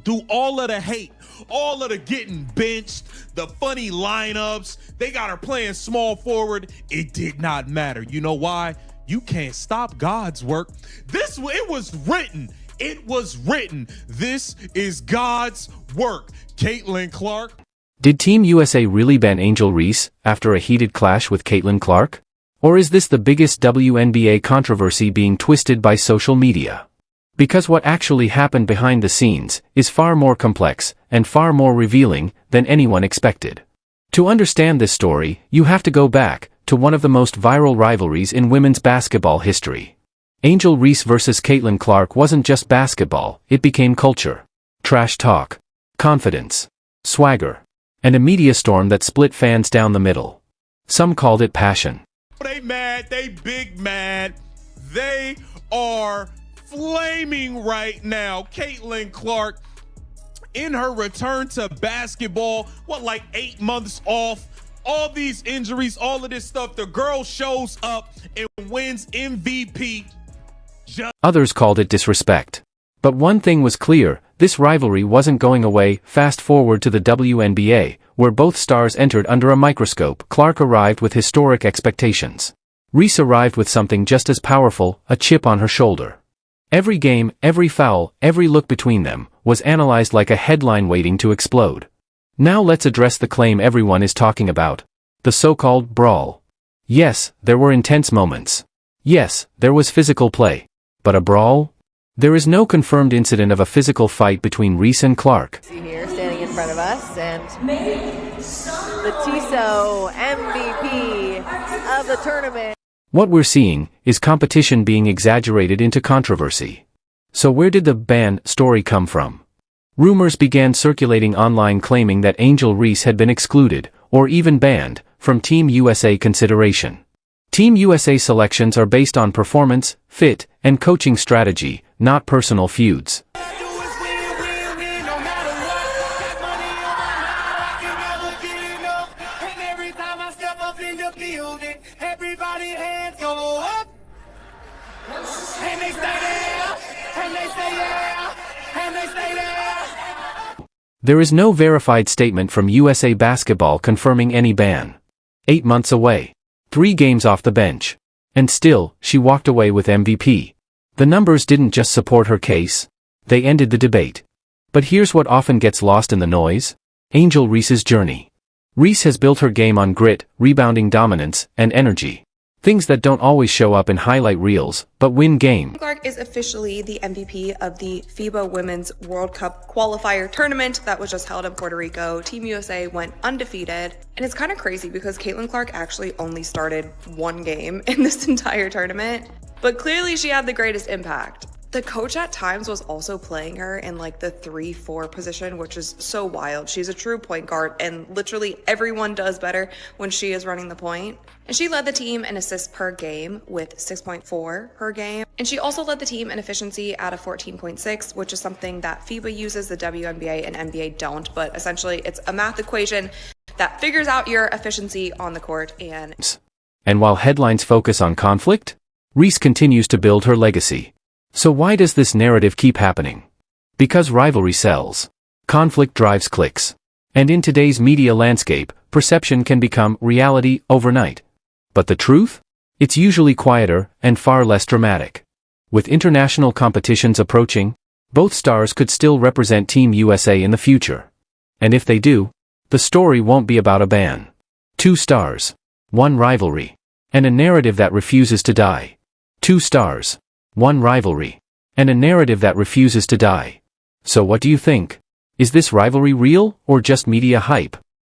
through all of the hate, all of the getting benched, the funny lineups, they got her playing small forward. It did not matter. You know why? You can't stop God's work. It was written. It was written. This is God's work. Caitlin Clark. Did Team USA really ban Angel Reese after a heated clash with Caitlin Clark? Or is this the biggest WNBA controversy being twisted by social media? Because what actually happened behind the scenes is far more complex and far more revealing than anyone expected. To understand this story, you have to go back to one of the most viral rivalries in women's basketball history. Angel Reese versus Caitlin Clark wasn't just basketball, it became culture. Trash talk, confidence, swagger, and a media storm that split fans down the middle. Some called it passion. They mad, they big mad. They are flaming right now. Caitlin Clark, in her return to basketball, like 8 months off, all these injuries, all of this stuff, the girl shows up and wins MVP. Others called it disrespect. But one thing was clear, this rivalry wasn't going away. Fast forward to the WNBA, where both stars entered under a microscope. Clark arrived with historic expectations. Reese arrived with something just as powerful, a chip on her shoulder. Every game, every foul, every look between them was analyzed like a headline waiting to explode. Now let's address the claim everyone is talking about, the so-called brawl. Yes, there were intense moments. Yes, there was physical play. But a brawl? There is no confirmed incident of a physical fight between Reese and Clark. Here, standing in front of us, and the TISO MVP of the tournament. What we're seeing is competition being exaggerated into controversy. So where did the ban story come from? Rumors began circulating online claiming that Angel Reese had been excluded, or even banned, from Team USA consideration. Team USA selections are based on performance, fit, and coaching strategy, not personal feuds. There is no verified statement from USA Basketball confirming any ban. 8 months away. 3 games off the bench. And still, she walked away with MVP. The numbers didn't just support her case. They ended the debate. But here's what often gets lost in the noise. Angel Reese's journey. Reese has built her game on grit, rebounding dominance, and energy. Things that don't always show up in highlight reels, but win games. Clark is officially the MVP of the FIBA Women's World Cup qualifier tournament that was just held in Puerto Rico. Team USA went undefeated. And it's kind of crazy because Caitlin Clark actually only started 1 game in this entire tournament. But clearly she had the greatest impact. The coach at times was also playing her in like the 3-4 position, which is so wild. She's a true point guard and literally everyone does better when she is running the point. And she led the team in assists per game with 6.4 per game. And she also led the team in efficiency at a 14.6, which is something that FIBA uses, the WNBA and NBA don't. But essentially it's a math equation that figures out your efficiency on the court. And while headlines focus on conflict, Reese continues to build her legacy. So why does this narrative keep happening? Because rivalry sells. Conflict drives clicks. And in today's media landscape, perception can become reality overnight. But the truth? It's usually quieter and far less dramatic. With international competitions approaching, both stars could still represent Team USA in the future. And if they do, the story won't be about a ban. 2 stars. 1 rivalry. And a narrative that refuses to die. 2 stars. 1 rivalry. And a narrative that refuses to die. So what do you think? Is this rivalry real or just media hype?